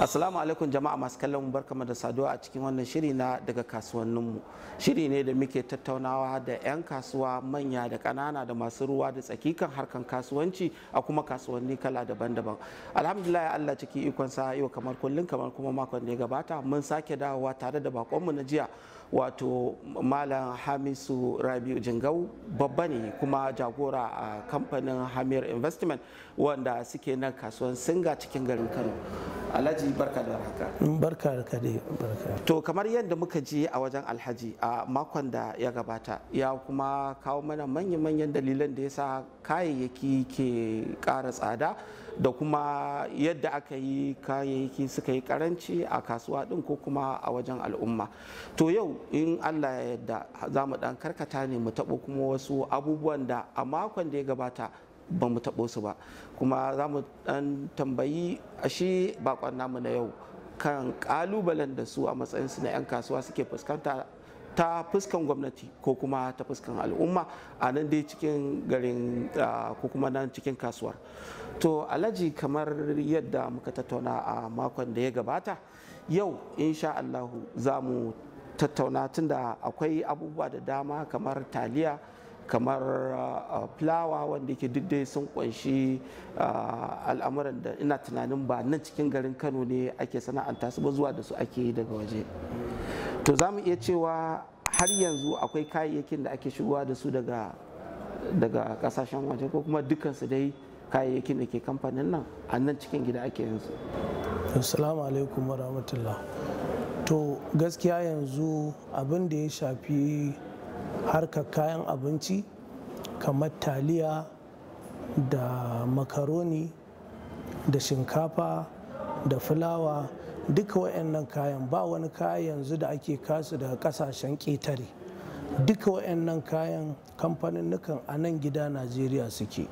Assalamu alaikum jama'a masu kallon mu, barkamu da saduwa a cikin wannan shiri na daga kasuwanninmu. Shiri ne da muke tattaunawa da 'yan kasuwa manya da ƙanana da masu ruwa da tsakikan harkan kasuwanci a kuma kasuwanni kala daban-daban. Alhamdulillah, Allah ciki ikonsa yau kamar kullum kamar kuma makon da ya gabata mun sake dawowa tare da bakonmu na jiya, wato Malam Hamisu Rabiu Jingau, babba ne kuma jagora a kamfanin Hamir Investment wanda suke nan kasuwan Singa cikin garin Kano. Alhaji, barka da haka. Barka da kade, barka. To kamar yadda muka ji a wajen Alhaji a makon da ya gabata, ya kuma kawo mana manyan dalilan da ya sa kayayyaki ke ƙara tsada da kuma yadda aka yi kayayyaki suka yi karanci a kasuwa din ko kuma a wajen al'umma. To yau in Allah ya yarda za mu dan karkata ne mu taɓo kuma wasu abubuwan da a makon da ya gabata ba mu taɓo su ba, kuma za mu dan tambayi a shi bakon namu na yau kan kalubalen da su a matsayinsu na 'yan kasuwa suke fuskanta ta fuskan gwamnati ko kuma ta fuskan al'umma a nan dai cikin garin ko kuma nan cikin kasuwar. To Alhaji, kamar yadda muka tattauna a makon da ya gabata, yau insha Allahu za mu tattauna tunda akwai abubuwa da dama kamar taliya, kamar fulawa wanda yake duk dai sun kunshi al'amuran da ina tunanin ba nan cikin garin Kano ne ake sana'anta su ba, zuwa da su ake yi daga waje. To za mu iya cewa har yanzu akwai kayayyakin da ake shigowa da su daga kasashen waje, ko kuma dukansu dai kayayyakin da ke kamfanin nan a nan cikin gida ake yin su? Assalamu alaikum wa rahmatullah. To gaskiya yanzu abin da ya shafi harkar kayan abinci kamar taliya da makaroni da shinkafa da fulawa, duka wayannan kayan ba wani kaya yanzu da ake kasu daga kasashen ƙetare. Duka wayannan kayan kamfaninnukan a nan gida Najeriya suke,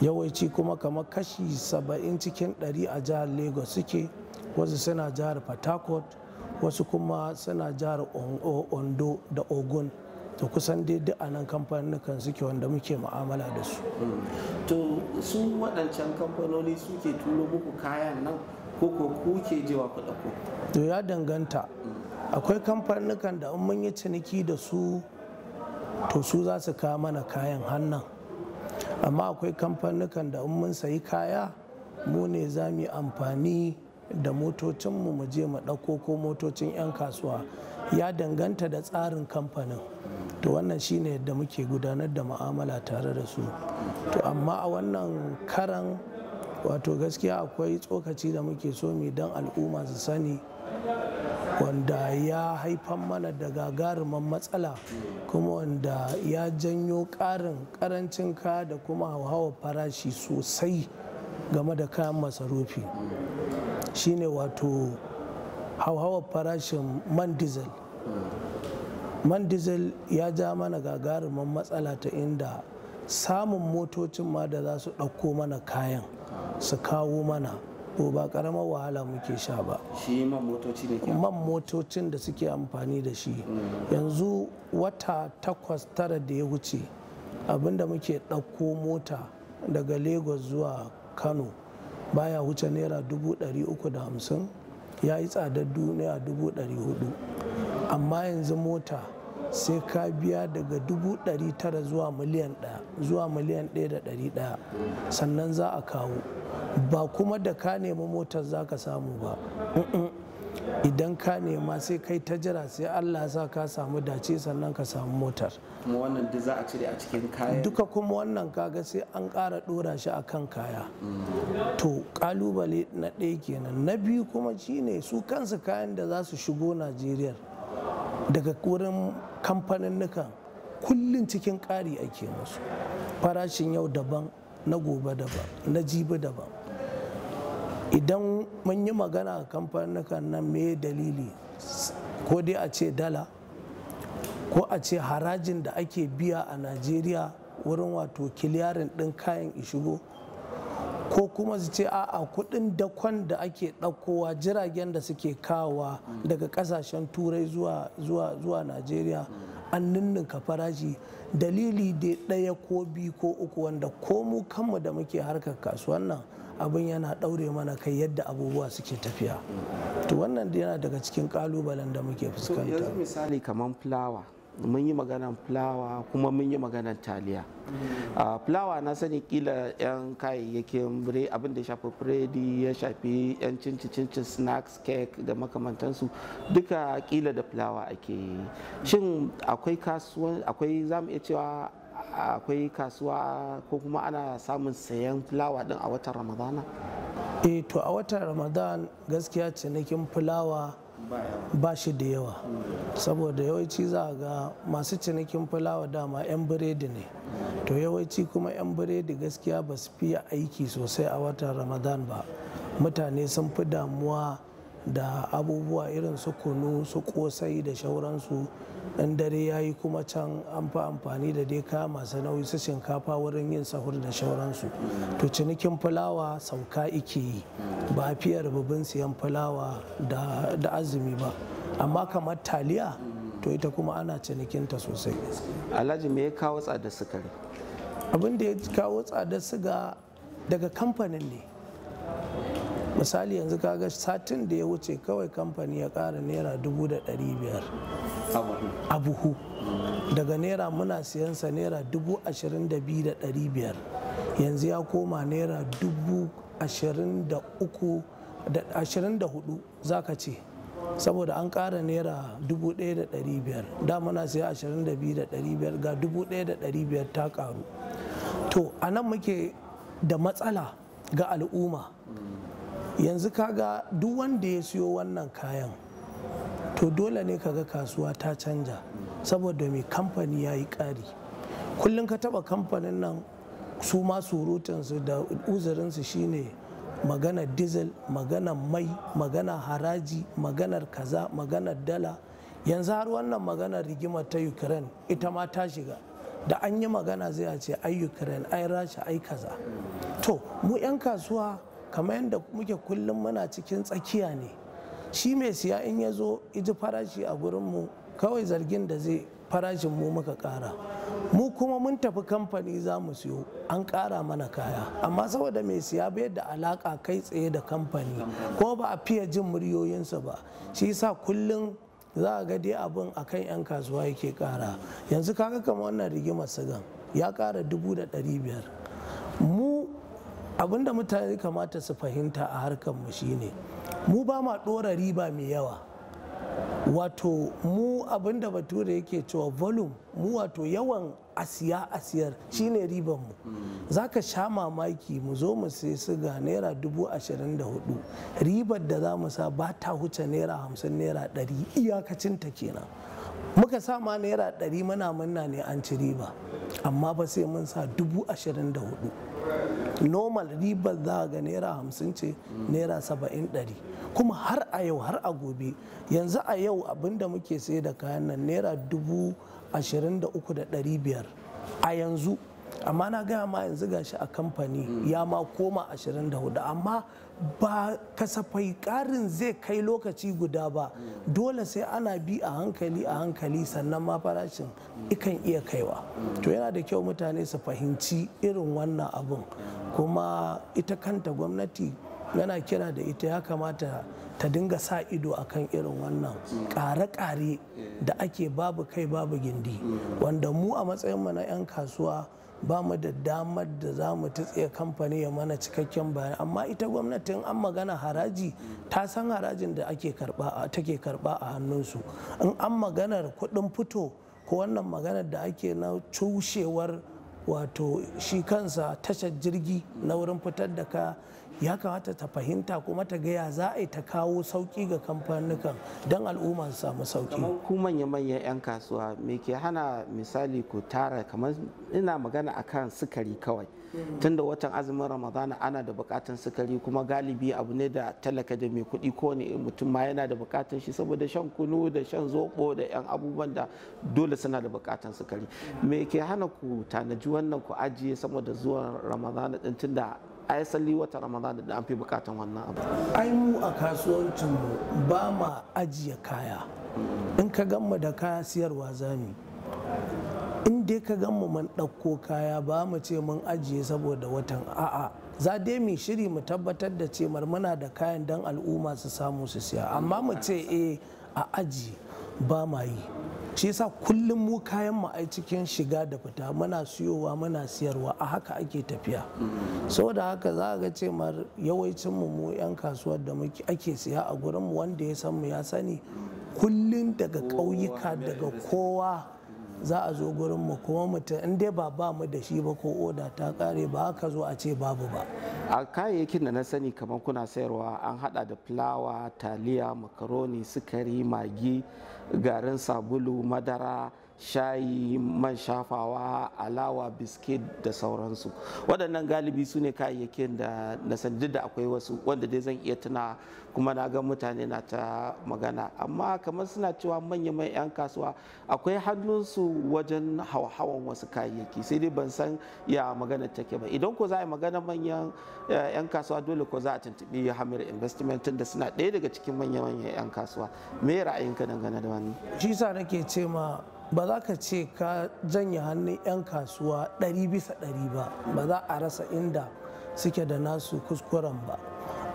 yawanci kuma kamar kashi 70 cikin 100 a jihar Lagos suke, wasu suna jihar Port Harcourt, wasu kuma suna jihar Ondo da Ogun. To kusan dai duk a nan kamfanin suke wanda muke mu'amala da su. To su waɗancan kamfanoni suke turo muku kayan nan ko kuke jewa ku ɗauko? To ya danganta. Akwai kamfanin da in mun yi ciniki da su to su za su kawo mana kayan hannan, amma akwai kamfanin da in mun sayi kaya mu ne za mu yi amfani da motocinmu mu je mu ɗauko, ko motocin 'yan kasuwa. Ya danganta da tsarin kamfanin. To wannan shine yadda muke gudanar da mu'amala tare da su. To amma a wannan karan, wato gaskiya akwai tsokaci da muke so mu don al'umma su sani, wanda ya haifar mana da gagarumin matsala, kuma wanda ya janyo karancin kaya da kuma hauhawar farashi sosai game da kayan masarufi, shine wato hauhawar farashin man diesel. Man diesel ya ja mana gagarumin matsala ta inda samun motocin ma da za su ɗauko mana kayan su kawo mana, to ba ƙaramar wahala muke sha ba. Shi man motoci ne ke? Man motocin da suke amfani da shi yanzu wata 8-9 da ya wuce, abinda muke ɗauko mota daga Lagos zuwa Kano baya wuce naira 350, ya yi tsadar naira 400. Amma yanzu mota sai ka biya daga 900 zuwa miliyan 1, zuwa miliyan 1.100 sannan za a kawo. Ba kuma da ka nemi motar za ka samu ba, idan ka nema sai kai ta jira sai Allah ya sa ka samu dace sannan ka samu motar. Kuma wannan duk za a cire a cikin kaya? Duka kuma wannan kaga sai an ƙara ɗora shi a kan kaya. To ƙalubale na ɗaya kenan. Na biyu kuma shine su kansu kayan da za su shigo Najeriya daga wurin kamfaninnukan kullum cikin ƙari ake musu. Farashin yau daban, na gobe daban, na jibi daban. Idan mun yi magana a kamfaninnukan nan, me dalili? Ko dai a ce dala, ko a ce harajin da ake biya a Najeriya wurin wato kiliyarin ɗin kayan ishigo, ko kuma su ce a'a kuɗin dakon da ake ɗaukowa, jiragen da suke kawowa daga ƙasashen turai zuwa Najeriya an ninninka farashi. Dalili dai ɗaya ko biyu ko uku, wanda ko mu kanmu da muke harkar kasuwan nan abin yana ɗaure mana kai yadda abubuwa suke tafiya. To wannan yana daga cikin ƙalubalen da muke fuskanta. Yanzu misali kamar fulawa, mun yi maganan fulawa kuma mun yi maganan taliya. Fulawa na sani kila 'yan kayayyakin abin da ya shafi biredi, ya shafi 'yan cinci snacks, cake da makamantansu duka kila da fulawa ake yi. Shin akwai za mu iya cewa akwai kasuwa ko kuma ana samun sayan fulawa din a watan ramadana? To a watan ramadan gaskiya cinikin fulawa ba shi da yawa, saboda yawanci za a ga masu cinikin fulawa dama 'yan biredi ne. To yawanci kuma 'yan biredi gaskiya ba su fiye aiki sosai a watan ramadan ba. Mutane sun fi damuwa da abubuwa irin su kunu, su kosai da shauransu. In dare ya yi kuma can an fi amfani da dai kaya masu nauyi su shinkafa wurin yin sahur da shauransu. To cinikin fulawa sauka ike yi, ba a fiye rububin siyan fulawa da azumi ba. Amma kamar taliya to ita kuma ana cinikinta sosai. Alhaji, me ya kawo tsadar sukari? Abin da ya kawo tsadar siga daga kamfanin ne. Misali yanzu kaga satin da ya wuce kawai kamfani ya ƙara naira 500 a buhu. Daga naira muna siyansa naira 22,500, yanzu ya koma naira 23,024 za ka ce, saboda an ƙara naira 1,500. Da muna siya 22,500 ga 1,500 ta ƙaru. To a nan muke da matsala ga al'umma. Yanzu kaga duk wanda ya siyo wannan kayan to dole ne kaga kasuwa ta canja, saboda mai kamfani ya yi ƙari. Kullum ka taba kamfanin nan su ma surutansu da uzurinsu shine maganar diesel, maganar mai, maganar haraji, maganar kaza, maganar dala. Yanzu har wannan maganar rigimar ta Ukraine ita ma ta shiga. Da an yi magana zai a ce ai Ukraine, ai Rasha, ai kaza. To mu 'yan kasuwa kamar yadda muke kullum muna cikin tsakiya ne. Shi mai siya in ya zo iji farashi a gurinmu kawai zargin da zai farashin mu muka ƙara. Mu kuma mun tafi kamfani za mu siyo an ƙara mana kaya, amma saboda mai siya bai da alaƙa kai tsaye da kamfani ko ba a fiye jin muryoyinsa ba, shi yasa kullum za a ga dai abin akan 'yan kasuwa yake ƙara. Yanzu kaga kamar wannan rigimar sigan ya ƙara 500. Mu abinda mutane kamata su fahimta a harkar mu shine mu ba ma ɗora riba mai yawa. Wato mu abinda bature yake cewa volume, mu wato yawan asiyar shine riban mu. Za ka sha mamaki mu zo mu sai siga naira 24,000, ribar da za mu sa ba ta huce naira 50, naira 100 iyakacinta kenan. Muka sa ma naira 100 muna munna ne an ci riba, amma ba sai mun sa 24,000. Normal ribar za ga naira 50 ce, naira 70, 100. Kuma har a yau har a gobe, yanzu a yau abinda muke sai da kayan nan naira 23,500 a yanzu. Amma na gaya ma yanzu gashi a kamfani ya ma koma 24, amma ba kasafai ƙarin zai kai lokaci guda ba. Dole sai ana bi a hankali sannan ma farashin ikan iya kaiwa. To yana da kyau mutane su fahimci irin wannan abun, kuma ita kanta gwamnati yana kira da ita ya kamata ta dinga sa ido akan irin wannan ƙare-ƙare da ake babu kai babu gindi, wanda mu a matsayinmu na 'yan kasuwa ba mu da damar da za mu tsaye kamfani ya mana cikakken bayani. Amma ita gwamnatin an magana haraji ta san harajin da take karba a hannunsu. In an maganar kuɗin fito ko wannan maganar da ake na cushewar wato shi kansa tashar jirgi na wurin fitar da kaya, ya kamata ta fahimta kuma ta gaya za a yi ta kawo sauki ga kamfanukan don al'umma su samu sauki. Kamar ku manya-manyan 'yan kasuwa me ke hana misali ku tara, kamar ina magana akan sukari kawai, tunda watan azumin ramadana ana da bukatan sukari, kuma galibi abu ne da talaka da mai kuɗi ko ne mutum ma yana da bukatan shi, saboda shan kunu da shan zoɓo da 'yan abubuwan da dole suna da bukatan sukari. Me ke hana ku tanaji wannan ku ajiye saboda zuwan ramadana din, tunda asali wata ramadana da an fi bukatan wannan abu? Ai mu a kasuwancinmu ba ma ajiye kaya. In ka gan mu da kaya siyarwa zami. In dai ka gan mu mun ɗauko kaya ba mu ce mun ajiye saboda watan, a'a, za dai mu shiri mu tabbatar da cewar muna da kayan don al'umma su samu su siya, amma mu ce a aji ba ma yi. Shi yasa kullum mu kayan mu ai cikin shiga da fita muna siyowa muna siyarwa, a haka ake tafiya. Saboda haka za ga ce mar yawancin mu 'yan kasuwar da muke ake siya a gurin mu, wanda ya san mu ya sani, kullum daga ƙauyuka daga kowa za a zo gurin mu, kuma mutum in dai ba mu da shi ba ko oda ta kare ba haka zo a ce babu ba. A kayayyakin da na sani kamar kuna sayarwa an hada da fulawa, taliya, makaroni, sukari, magi, garin sabulu, madara, shayi, man shafawa, alawa, biskit da sauransu. Waɗannan galibi su ne kayayyakin da na san, duk da akwai wasu wanda dai zan iya tuna kuma na ga mutane na ta magana, amma kamar suna cewa manyan 'yan kasuwa akwai hannunsu wajen hawan wasu kayayyaki, sai dai ban san ya magana take ba. Idan ko za a yi magana manyan 'yan kasuwa dole ko za a tuntuɓi Hamir Investment da suna ɗaya daga cikin manyan 'yan kasuwa. Me ra'ayinka dangane da wannan? Shi sa nake ce ma ba za ka ce ka janye hannun 'yan kasuwa 100% ba za a rasa inda suke da nasu kuskuren ba,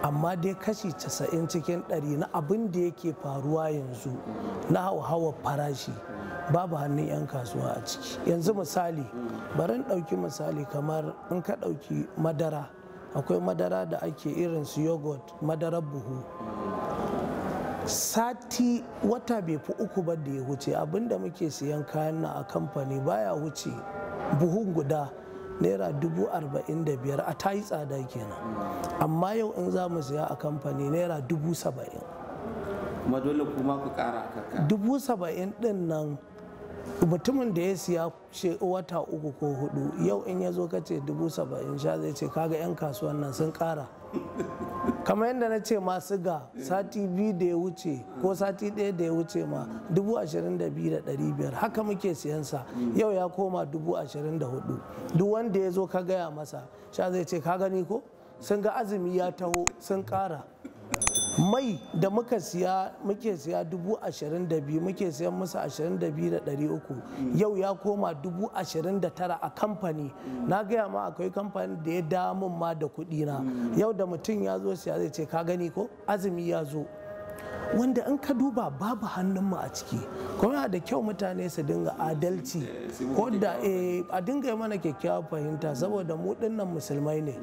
amma dai kashi 90 cikin 100 na abin da yake faruwa yanzu na hauhawar farashi babu hannun 'yan kasuwa a ciki. Yanzu misali, bari in ɗauki misali kamar in ka ɗauki madara, akwai madara da ake irin su yogurt, madarar buhu, sati wata bai fi 3 ba da ya wuce abinda muke siyan kayan na a kamfani baya wuce buhun guda naira 45,000, a ta yi tsada kenan. Amma yau in za mu siya a kamfani naira 70,000. Kuma dole kuma ku kara kaka 70,000 din nan mutumin da ya siya wata 3 ko 4 yau in ya zo ka ce 70,000 sha zai ce kaga 'yan kasuwan nan sun kara. Kamar yadda na ce masu ga sati 2 da ya wuce ko sati 1 da ya wuce ma 22,500 haka muke siyansa, yau ya koma 24,000. Duk wanda ya zo ka gaya masa sha zai ce ka gani ko sun ga azumi ya taho sun kara. Mai da muke siya 22,000 muke siyan musu 22,300 yau ya koma 29,000 a kamfani. Na gaya ma akwai kamfani da ya damun ma da kuɗi na, yau da mutum ya zo siya zai ce ka gani ko azumi ya zo, wanda in ka duba babu hannunmu a ciki. Kuma yana da kyau mutane su dinga adalci, ko da a dinga yi mana kyakkyawar fahimta, saboda mu dinnan musulmai ne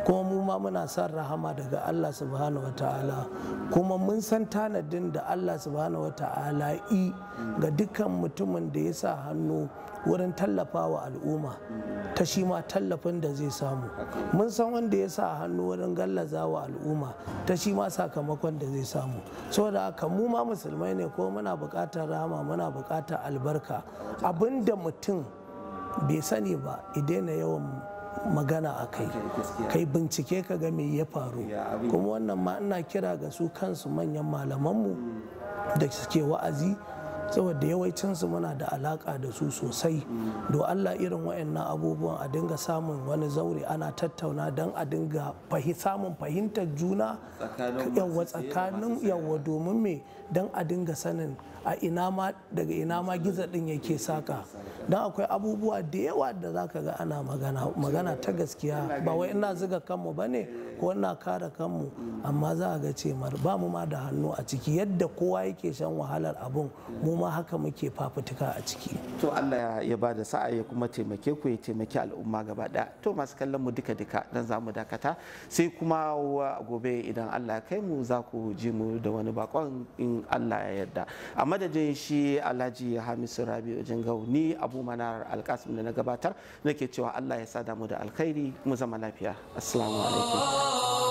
kuma mu ma muna son rahama daga Allah subhanahu wata'ala, kuma mun san tanadin da Allah subhanahu wata'ala yi ga dukkan mutumin da ya sa hannu wurin tallafawa al'umma, ta shi ma tallafin da zai samu. Mun san wanda ya sa hannu wurin gallaza wa al'umma, ta shi ma sakamakon da zai samu. Saboda haka mu ma musulmai ne ko muna buƙatar rahama, muna buƙatar albarka. Abinda mutum bai sani ba idan na yawan magana a kai bincike ka ga me ya faru. Kuma wannan ma ina kira ga su kansu manyan malamanmu da suke wa'azi, saboda yawancinsu muna da alaka da su sosai. Do Allah irin waɗannan abubuwan a dinga samun wani zaure ana tattauna don a dinga samun fahimtar juna yawa tsakanin yawa, domin me don a dinga sanin a ina ma daga ina ma gizo din yake saka. Don akwai abubuwa da yawa da za ka ga ana magana ta gaskiya, ba wai ina zuga kanmu ba ne ko ina kare kanmu, amma za a ga ce ba mu ma da hannu a ciki. Yadda kowa yake shan wahalar abun mu ma haka muke fafutuka a ciki. To Allah ya ba da sa'a ya kuma taimake ku, ya taimaki al'umma gaba ɗaya. To masu kallon mu duka dan za mu dakata, sai kuma gobe idan Allah ya kai mu za ku ji mu da wani bakon in Allah ya yarda. A madadin shi Alhaji Hamisu Rabi'u Jingau, ni Abumanar Alkasim da na gabatar nake cewa Allah ya sada mu da alkhairi, mu zama lafiya. Assalamu alaikum.